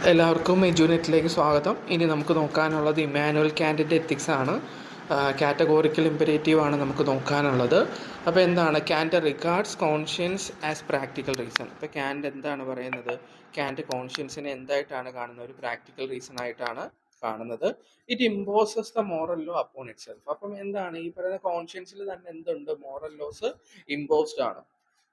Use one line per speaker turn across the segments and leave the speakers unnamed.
എല്ലാവർക്കും എജുനെറ്റിലേക്ക് സ്വാഗതം. ഇനി നമുക്ക് നോക്കാനുള്ളത് ഇമ്മാനുവൽ കാന്റിൻ്റെ എത്തിക്സ് ആണ്. കാറ്റഗോറിക്കൽ ഇമ്പരേറ്റീവ് ആണ് നമുക്ക് നോക്കാനുള്ളത്. അപ്പോൾ എന്താണ് Kant regards conscience as practical reason. അപ്പോൾ കാന്റ് എന്താണ് പറയുന്നത്? കാന്റ് കോൺഷ്യൻസിനെ എന്തായിട്ടാണ് കാണുന്നത്? ഒരു പ്രാക്ടിക്കൽ റീസൺ ആയിട്ടാണ് കാണുന്നത്. It imposes the moral law upon it self. അപ്പം എന്താണ് ഈ പറയുന്ന കോൺഷ്യൻസിൽ തന്നെ എന്തുണ്ട്? മോറൽ ലോസ് ഇമ്പോസ്ഡ് ആണ്.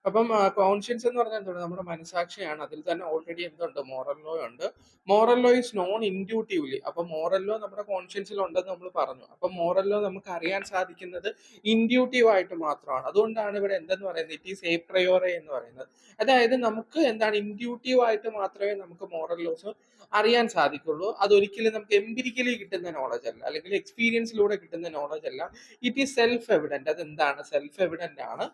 അപ്പം കോൺഷ്യൻസ് എന്ന് പറഞ്ഞാൽ എന്താണ്? നമ്മുടെ മനസാക്ഷിയാണ്. അതിൽ തന്നെ ഓൾറെഡി എന്തുണ്ട്? മോറൽ ലോ ഉണ്ട്. Moral law is non inductively. അപ്പൊ മോറൽ ലോ നമ്മുടെ കോൺഷ്യൻസിൽ ഉണ്ടെന്ന് നമ്മൾ പറഞ്ഞു. അപ്പൊ മോറൽ ലോ നമുക്ക് അറിയാൻ സാധിക്കുന്നത് ഇൻഡ്യൂട്ടീവ് ആയിട്ട് മാത്രമാണ്. അതുകൊണ്ടാണ് ഇവിടെ എന്തെന്ന് പറയുന്നത്? ഇറ്റ് ഈസ് എ പ്രയോറെ എന്ന് പറയുന്നത്. അതായത് നമുക്ക് എന്താണ് ഇൻഡ്യൂട്ടീവ് ആയിട്ട് മാത്രമേ നമുക്ക് മോറൽ ലോസ് അറിയാൻ സാധിക്കുള്ളൂ. അതൊരിക്കലും നമുക്ക് എംപിരിക്കലി കിട്ടുന്ന നോളജ് അല്ല, അല്ലെങ്കിൽ എക്സ്പീരിയൻസിലൂടെ കിട്ടുന്ന നോളജ് അല്ല. It is self evident. അതെന്താണ്? സെൽഫ് എവിഡന്റ് ആണ്.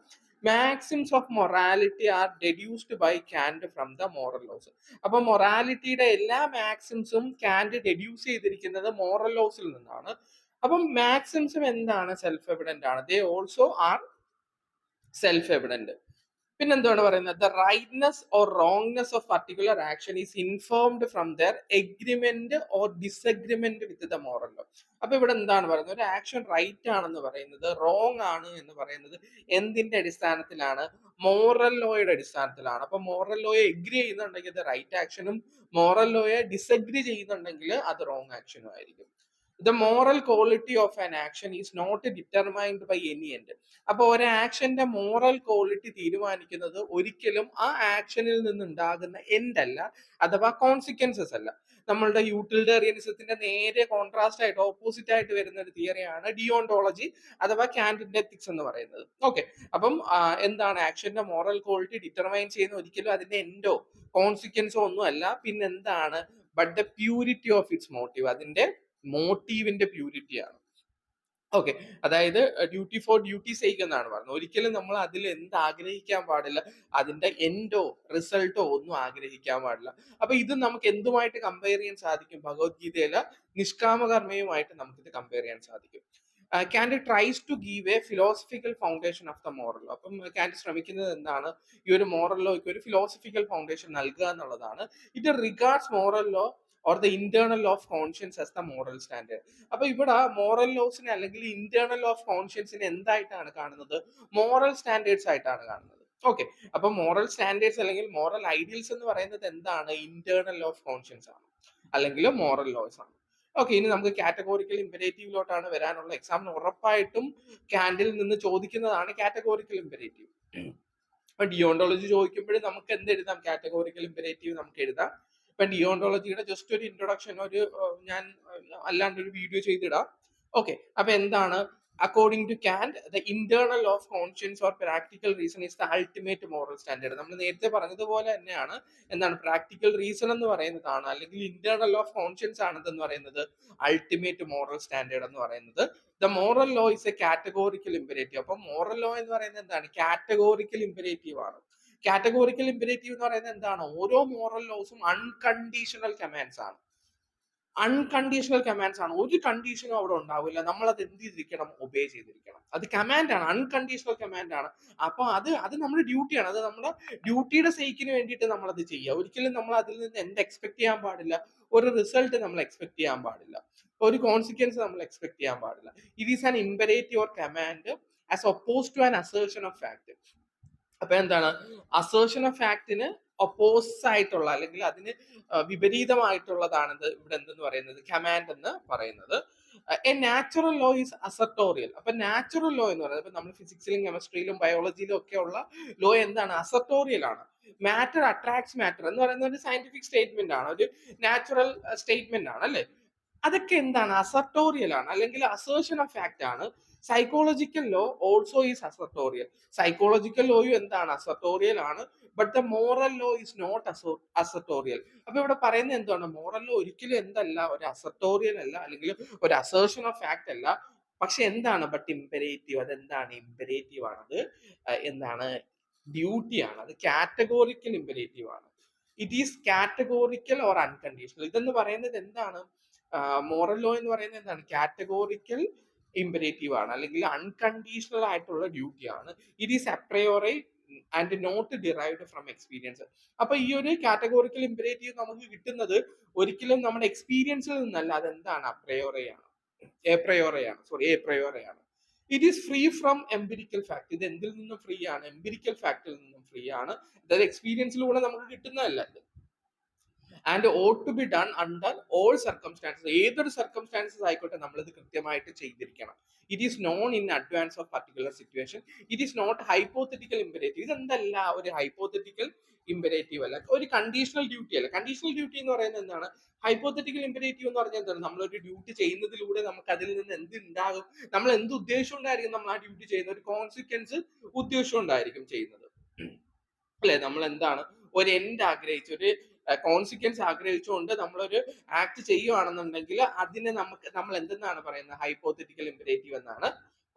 Maxims of morality are deduced by Kant from the moral laws. അപ്പൊ മൊറാലിറ്റിയുടെ എല്ലാ മാക്സിംസും കാന്റ് ഡെഡ്യൂസ് ചെയ്തിരിക്കുന്നത് മോറൽ ലോസിൽ നിന്നാണ്. അപ്പം മാക്സിംസും എന്താണ്? സെൽഫ് എവിഡന്റ് ആണ്. They also are self evident. പിന്നെന്താണ് പറയുന്നത്? The rightness or wrongness of particular action is informed from their agreement or disagreement with the moral law. അപ്പൊ ഇവിടെ എന്താണ് പറയുന്നത്? ഒരു ആക്ഷൻ റൈറ്റ് ആണെന്ന് പറയുന്നത്, റോങ് ആണ് എന്ന് പറയുന്നത് എന്തിന്റെ അടിസ്ഥാനത്തിലാണ്? മോറൽ ലോയുടെ അടിസ്ഥാനത്തിലാണ്. അപ്പൊ മോറൽ ലോയെ എഗ്രി ചെയ്യുന്നുണ്ടെങ്കിൽ അത് റൈറ്റ് ആക്ഷനും, മോറൽ ലോയെ ഡിസഗ്രി ചെയ്യുന്നുണ്ടെങ്കിൽ അത് റോങ് ആക്ഷനും ആയിരിക്കും. The moral quality of an action is not determined by any end. അപ്പൊ ഒരു ആക്ഷന്റെ മോറൽ ക്വാളിറ്റി തീരുമാനിക്കുന്നത് ഒരിക്കലും ആ ആക്ഷനിൽ നിന്നുണ്ടാകുന്ന എൻഡ് അല്ല, അഥവാ കോൺസിക്വൻസസ് അല്ല. നമ്മളുടെ യൂട്ടിലിറ്റേറിയനിസത്തിന്റെ നേരെ കോൺട്രാസ്റ്റ് ആയിട്ട്, ഓപ്പോസിറ്റ് ആയിട്ട് വരുന്ന ഒരു തിയറിയാണ് ഡിയോണ്ടോളജി അഥവാ കാന്റിന്റെ എത്തിക്സ് എന്ന് പറയുന്നത്. ഓക്കെ, അപ്പം എന്താണ് ആക്ഷന്റെ മോറൽ ക്വാളിറ്റി ഡിറ്റർമൈൻ ചെയ്യുന്ന ഒരിക്കലും അതിന്റെ എൻഡോ കോൺസിക്വൻസോ ഒന്നും അല്ല. പിന്നെന്താണ്? But the purity of its motive. അതിന്റെ മോട്ടീവിന്റെ പ്യൂരിറ്റിയാണ്. ഓക്കെ, അതായത് ഡ്യൂട്ടി ഫോർ ഡ്യൂട്ടി സേക്ക് എന്നാണ് പറയുന്നത്. ഒരിക്കലും നമ്മൾ അതിൽ എന്ത് ആഗ്രഹിക്കാൻ പാടില്ല? അതിന്റെ എൻഡോ റിസൾട്ടോ ഒന്നും ആഗ്രഹിക്കാൻ പാടില്ല. അപ്പൊ ഇത് നമുക്ക് എന്തുമായിട്ട് കമ്പയർ ചെയ്യാൻ സാധിക്കും? ഭഗവത്ഗീതയിലെ നിഷ്കാമകർമ്മയുമായിട്ട് നമുക്കിത് കമ്പയർ ചെയ്യാൻ സാധിക്കും. Kant tries to give a philosophical foundation of the moral law. അപ്പം കാന്റ് ശ്രമിക്കുന്നത് എന്താണ്? ഈ ഒരു മോറൽ ലോയ്ക്ക് ഒരു ഫിലോസഫിക്കൽ ഫൗണ്ടേഷൻ നൽകുക എന്നുള്ളതാണ്. It regards moral law or the internal law of conscience as the moral standard. അപ്പൊ ഇവിടെ മോറൽ ലോസിനെ അല്ലെങ്കിൽ ഇന്റേണൽ ലോ ഓഫ് കോൺഷ്യൻസിനെ എന്തായിട്ടാണ് കാണുന്നത്? മോറൽ സ്റ്റാൻഡേർഡ്സ് ആയിട്ടാണ് കാണുന്നത്. ഓക്കെ, അപ്പൊ മോറൽ സ്റ്റാൻഡേർഡ്സ് അല്ലെങ്കിൽ മോറൽ ഐഡിയൽസ് എന്ന് പറയുന്നത് എന്താണ്? ഇന്റേണൽ ലോ ഓഫ് കോൺഷ്യൻസ് ആണ്, അല്ലെങ്കിൽ മോറൽ ലോസ് ആണ്. ഓക്കെ, ഇനി നമുക്ക് കാറ്റഗോറിക്കൽ ഇമ്പരേറ്റീവിലോട്ടാണ് വരാനുള്ള. എക്സാമിന് ഉറപ്പായിട്ടും കാന്റിൽ നിന്ന് ചോദിക്കുന്നതാണ് കാറ്റഗോറിക്കൽ ഇമ്പരേറ്റീവ്. ഇപ്പൊ ഡിയോണ്ടോളജി ചോദിക്കുമ്പോഴും നമുക്ക് എന്ത് എഴുതാം? കാറ്റഗോറിക്കൽ ഇമ്പരേറ്റീവ് നമുക്ക് എഴുതാം. ഇപ്പൊ ഡിയോണ്ടോളജിയുടെ ജസ്റ്റ് ഒരു ഇൻട്രൊഡക്ഷൻ ഞാൻ അല്ലാണ്ട് ഒരു വീഡിയോ ചെയ്തിടാം. ഓക്കെ, അപ്പൊ എന്താണ്? According to Kant the internal of conscience or practical reason is the ultimate moral standard. നമ്മൾ നേരത്തെ പറഞ്ഞതുപോലെ തന്നെയാണ്. എന്താണ് പ്രാക്ടിക്കൽ റീസൺ എന്ന് പറയുന്നതാണ്, അല്ലെങ്കിൽ ഇന്റേണൽ ഓഫ് കോൺഷ്യൻസ് ആണെന്ന് പറയുന്നത് അൾട്ടിമേറ്റ് മോറൽ സ്റ്റാൻഡേർഡ് എന്ന് പറയുന്നത്. The moral law is A categorical imperative. അപ്പൊ മോറൽ ലോ എന്ന് പറയുന്നത് എന്താണ്? കാറ്റഗോറിക്കൽ ഇമ്പരേറ്റീവ് ആണ്. കാറ്റഗോറിക്കൽ ഇമ്പരേറ്റീവ് എന്ന് പറയുന്നത് എന്താണ്? ഓരോ മോറൽ ലോസും അൺകണ്ടീഷണൽ കമാൻഡ്സ് ആണ്. അൺകണ്ടീഷണൽ കമാൻഡ്സ് ആണ്. ഒരു കണ്ടീഷനും അവിടെ ഉണ്ടാവില്ല. നമ്മൾ അത് എന്ത് ചെയ്തിരിക്കണം? ഒബേ ചെയ്തിരിക്കണം. അത് കമാൻഡ് ആണ്, അൺകണ്ടീഷണൽ കമാൻഡ് ആണ്. അപ്പൊ അത് നമ്മുടെ ഡ്യൂട്ടിയാണ്. അത് നമ്മുടെ ഡ്യൂട്ടിയുടെ സേക്കിന് വേണ്ടിയിട്ട് നമ്മൾ അത് ചെയ്യുക. ഒരിക്കലും നമ്മൾ അതിൽ നിന്ന് എന്ത് എക്സ്പെക്ട് ചെയ്യാൻ പാടില്ല? ഒരു റിസൾട്ട് നമ്മൾ എക്സ്പെക്ട് ചെയ്യാൻ പാടില്ല, ഒരു കോൺസിക്വൻസ് നമ്മൾ എക്സ്പെക്ട് ചെയ്യാൻ പാടില്ല. It is an imperative or command as oppose to an assertion of fact. അപ്പൊ എന്താണ്? അസേർഷൻ ഓഫ് ഫാക്ടിന് ഒപ്പോസ് ആയിട്ടുള്ള, അല്ലെങ്കിൽ അതിന് വിപരീതമായിട്ടുള്ളതാണ് ഇവിടെ എന്തെന്ന് പറയുന്നത്? കമാൻഡ് എന്ന് പറയുന്നത്. A natural law is assertorial. അപ്പൊ നാച്ചുറൽ ലോ എന്ന് പറയുന്നത്, ഇപ്പൊ നമ്മൾ ഫിസിക്സിലും കെമിസ്ട്രിയിലും ബയോളജിയിലും ഒക്കെ ഉള്ള ലോ എന്താണ്? അസർട്ടോറിയൽ ആണ്. മാറ്റർ അട്രാക്ട്സ് മാറ്റർ എന്ന് പറയുന്ന ഒരു സയന്റിഫിക് സ്റ്റേറ്റ്മെന്റ് ആണ്, ഒരു നാച്ചുറൽ സ്റ്റേറ്റ്മെന്റ് ആണ്, അല്ലെ? അതൊക്കെ എന്താണ്? അസർട്ടോറിയൽ ആണ്, അല്ലെങ്കിൽ അസേർഷൻ ഓഫ് ഫാക്ട് ആണ്. Psychological law also is assertorial. Psychological ലോയും എന്താണ്? അസർട്ടോറിയൽ ആണ്. But the moral law is not assertorial. അപ്പൊ ഇവിടെ പറയുന്നത് എന്താണ്? മോറൽ ലോ ഒരിക്കലും എന്തല്ല? ഒരു അസർട്ടോറിയൽ അല്ല, അല്ലെങ്കിൽ ഒരു അസേർഷൻ ഓഫ് ഫാക്ട് അല്ല. പക്ഷെ എന്താണ്? But imperative. അതെന്താണ്? ഇമ്പരേറ്റീവ് ആണത്. എന്താണ്? ഡ്യൂട്ടിയാണ്. അത് കാറ്റഗോറിക്കൽ ഇമ്പരേറ്റീവ് ആണ്. It is categorical or unconditional. ഇതെന്ന് പറയുന്നത് എന്താണ്? മോറൽ ലോ എന്ന് പറയുന്നത് എന്താണ്? കാറ്റഗോറിക്കൽ ഇമ്പരേറ്റീവ് ആണ്, അല്ലെങ്കിൽ അൺകണ്ടീഷണൽ ആയിട്ടുള്ള ഡ്യൂട്ടി ആണ്. It is a priori and not derived from experience. അപ്പൊ ഈ ഒരു കാറ്റഗോറിക്കൽ ഇമ്പരേറ്റീവ് നമുക്ക് കിട്ടുന്നത് ഒരിക്കലും നമ്മുടെ എക്സ്പീരിയൻസിൽ നിന്നല്ല, അതെന്താണ് എപ്രയോറയാണ്. It is free from empirical fact. ഇത് എന്തിൽ നിന്നും ഫ്രീ ആണ്? എംപിരിക്കൽ ഫാക്ടിൽ നിന്നും ഫ്രീ ആണ്. അതായത് എക്സ്പീരിയൻസിലൂടെ നമുക്ക് കിട്ടുന്നതല്ല ഇത്. And ought to be done under all circumstances. ഏതൊരു സർക്കംസ്റ്റാൻസസ് ആയിക്കോട്ടെ നമ്മളിത് കൃത്യമായിട്ട് ചെയ്തിരിക്കണം. It is known in advance of particular situation. It is not hypothetical imperative. ഇതെന്തല്ല ഒരു ഹൈപ്പോത്തറ്റിക്കൽ ഇമ്പരേറ്റീവ് അല്ല, ഒരു കണ്ടീഷണൽ ഡ്യൂട്ടി അല്ല. കണ്ടീഷണൽ ഡ്യൂട്ടി എന്ന് പറയുന്നത് എന്താണ്? ഹൈപ്പോത്തറ്റിക്കൽ ഇമ്പരേറ്റീവ് എന്ന് പറഞ്ഞാൽ എന്താണ്? നമ്മളൊരു ഡ്യൂട്ടി ചെയ്യുന്നതിലൂടെ നമുക്ക് അതിൽ നിന്ന് എന്ത് ഉണ്ടാകും, നമ്മൾ എന്ത് ഉദ്ദേശം ഉണ്ടായിരിക്കും നമ്മൾ ആ ഡ്യൂട്ടി ചെയ്യുന്ന, ഒരു കോൺസിക്വൻസ് ഉദ്ദേശം ഉണ്ടായിരിക്കും ചെയ്യുന്നത് അല്ലെ. നമ്മൾ എന്താണ് ഒരു എൻഡ് ആഗ്രഹിച്ച്, ഒരു കോൺസിക്വൻസ് ആഗ്രഹിച്ചുകൊണ്ട് നമ്മളൊരു ആക്ട് ചെയ്യുവാണെന്നുണ്ടെങ്കിൽ അതിനെ നമ്മൾ എന്തെന്നാണ് പറയുന്നത്? ഹൈപ്പോത്തറ്റിക്കൽ ഇമ്പരേറ്റീവ് എന്നാണ്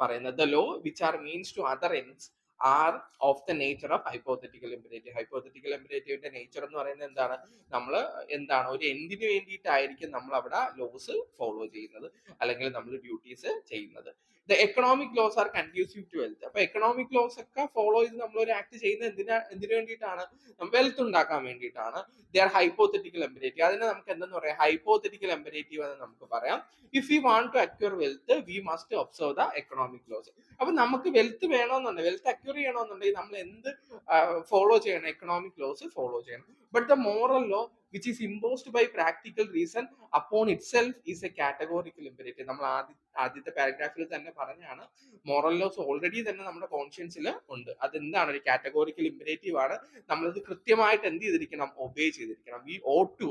പറയുന്നത്. The law which are means to other ends are of the nature of hypothetical imperative. Hypothetical ഇമ്പരേറ്റീവിന്റെ നേച്ചർ എന്ന് പറയുന്നത് എന്താണ്? നമ്മൾ എന്താണ് ഒരു എൻഡിന് വേണ്ടിയിട്ടായിരിക്കും നമ്മൾ അവിടെ ലോസ് ഫോളോ ചെയ്യുന്നത്, അല്ലെങ്കിൽ നമ്മൾ ഡ്യൂട്ടീസ് ചെയ്യുന്നത്. The economic laws are conducive to wealth. അപ്പൊ എക്കണോമിക് ലോസ് ഒക്കെ ഫോളോ ചെയ്ത് നമ്മൾ ഒരു ആക്ട് ചെയ്യുന്നത് എന്തിനു വേണ്ടിയിട്ടാണ്? വെൽത്ത് ഉണ്ടാക്കാൻ വേണ്ടിയിട്ടാണ്. They are hypothetical imperative. അതിനെ നമുക്ക് എന്തെന്ന് പറയാം? ഹൈപ്പോത്തറ്റിക്കൽ ഇമ്പരേറ്റീവ് എന്ന് നമുക്ക് പറയാം. If you want to acquire wealth we must observe the economic laws. അപ്പൊ നമുക്ക് വെൽത്ത് വേണമെന്നുണ്ടെങ്കിൽ, വെൽത്ത് അക്വയർ ചെയ്യണമെന്നുണ്ടെങ്കിൽ നമ്മൾ എന്ത് ഫോളോ ചെയ്യണം? എക്കണോമിക് ലോസ് ഫോളോ ചെയ്യണം. But the moral law which is imposed by practical reason upon itself is a categorical imperative. നമ്മൾ ആദ്യത്തെ പാരഗ്രാഫിൽ തന്നെ പറഞ്ഞാണ്, മോറൽ ലോസ് ഓൾറെഡി തന്നെ നമ്മുടെ കോൺഷ്യൻസിൽ ഉണ്ട്. അതെന്താണ്? ഒരു കാറ്റഗോറിക്കൽ ഇമ്പരേറ്റീവ് ആണ്. നമ്മളത് കൃത്യമായിട്ട് എന്ത് ചെയ്തിരിക്കണം? ഒബേ ചെയ്തിരിക്കണം. We ought to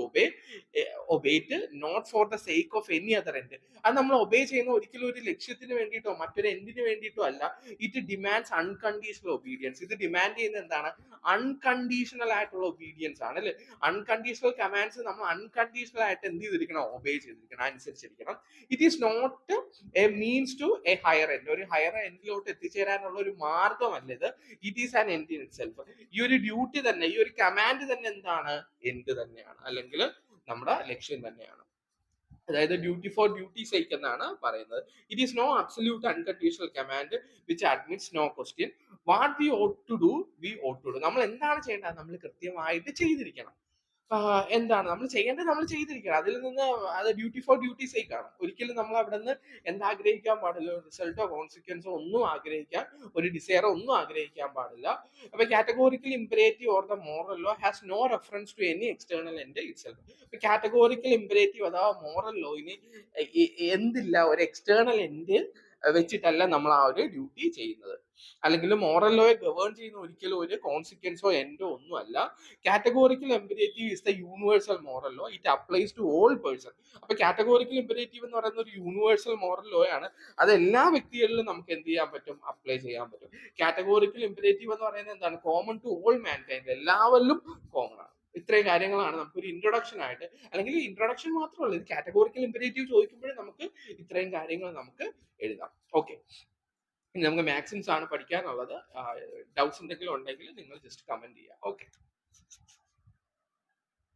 obey it not for the sake of any other end. അത് നമ്മൾ ഒബേ ചെയ്യുന്ന ഒരിക്കലും ഒരു ലക്ഷ്യത്തിന് വേണ്ടിയിട്ടോ മറ്റൊരു എൻഡിന് വേണ്ടിയിട്ടോ അല്ല. It demands unconditional obedience. ഇത് ഡിമാൻഡ് ചെയ്യുന്നത് എന്താണ്? അൺകണ്ടീഷണൽ ആയിട്ടുള്ള ഒബീഡിയൻസ് ആണ് അല്ലെ. അൺകണ്ടീഷണൽ കമാൻഡ്സ് നമ്മൾ അൺകണ്ടീഷണൽ ആയിട്ട് എന്ത് ചെയ്തിരിക്കണം? ഒബേ ചെയ്തിരിക്കണം, അനുസരിച്ചിരിക്കണം. It is not a means to a higher end. ഒരു ഹയർ എൻഡിലോട്ട് എത്തിച്ചേരാനുള്ള ഒരു മാർഗമല്ല ഇത്. It is an end in itself. ഈ ഒരു ഡ്യൂട്ടി തന്നെ, ഈ ഒരു കമാൻഡ് തന്നെ എന്താണ്? എൻഡ് തന്നെയാണ്, അല്ലെങ്കിൽ നമ്മുടെ ലക്ഷ്യം തന്നെയാണ്. അതായത് ഡ്യൂട്ടി ഫോർ ഡ്യൂട്ടി സേക്ക് എന്നാണ് പറയുന്നത്. It is no absolute unconditional command which admits no question. What we ought to do we ought to do. നമ്മൾ എന്താണ് ചെയ്യേണ്ടത്? നമ്മൾ കൃത്യമായിട്ട് ചെയ്തിരിക്കണം. എന്താണ് നമ്മൾ ചെയ്യേണ്ടത്? നമ്മൾ ചെയ്തിരിക്കണം. അതിൽ നിന്ന് അത് ഡ്യൂട്ടി ഫോർ ഡ്യൂട്ടി സേക്ക് ആണ്. ഒരിക്കലും നമ്മൾ അവിടെ നിന്ന് എന്താഗ്രഹിക്കാൻ പാടില്ല? റിസൾട്ടോ കോൺസിക്വൻസോ ഒന്നും ആഗ്രഹിക്കാൻ, ഒരു ഡിസയറോ ഒന്നും ആഗ്രഹിക്കാൻ പാടില്ല. അപ്പൊ categorical imperative or the moral law has no reference to any external end itself. ഇപ്പൊ കാറ്റഗോറിക്കൽ ഇമ്പരേറ്റീവ് അഥവാ മോറൽ ലോയിന് എന്തില്ല? ഒരു എക്സ്റ്റേണൽ എൻഡ് വെച്ചിട്ടല്ല നമ്മൾ ആ ഒരു ഡ്യൂട്ടി ചെയ്യുന്നത്. അല്ലെങ്കിൽ മോറൽ ലോയെ ഗവേൺ ചെയ്യുന്ന ഒരിക്കലും ഒരു കോൺസിക്വൻസോ എൻഡോ ഒന്നും അല്ല. Categorical imperative is the universal moral law. It applies to all person. അപ്പൊ കാറ്റഗോറിക്കൽ ഇമ്പരേറ്റീവ് എന്ന് പറയുന്ന ഒരു യൂണിവേഴ്സൽ മോറൽ ലോ ആണ്. അത് എല്ലാ വ്യക്തികളിലും നമുക്ക് എന്ത് ചെയ്യാൻ പറ്റും? അപ്ലൈ ചെയ്യാൻ പറ്റും. കാറ്റഗോറിക്കൽ ഇമ്പരേറ്റീവ് എന്ന് പറയുന്നത് എന്താണ്? Common to all mankind. എല്ലാവരിലും കോമൺ ആണ്. ഇത്രയും കാര്യങ്ങളാണ് നമുക്കൊരു ഇൻട്രൊഡക്ഷൻ ആയിട്ട്, അല്ലെങ്കിൽ ഇൻട്രൊഡക്ഷൻ മാത്രമല്ല, ഇത് കാറ്റഗോറിക്കൽ ഇമ്പരേറ്റീവ് ചോദിക്കുമ്പോഴേ നമുക്ക് ഇത്രയും കാര്യങ്ങൾ നമുക്ക് എഴുതാം. ഓക്കെ, ഇനി നമുക്ക് മാക്സിംസ് ആണ് പഠിക്കാനുള്ളത്. ഡൗട്ട്സ് എന്തെങ്കിലും ഉണ്ടെങ്കിൽ നിങ്ങൾ ജസ്റ്റ് കമന്റ് ചെയ്യുക. ഓക്കെ.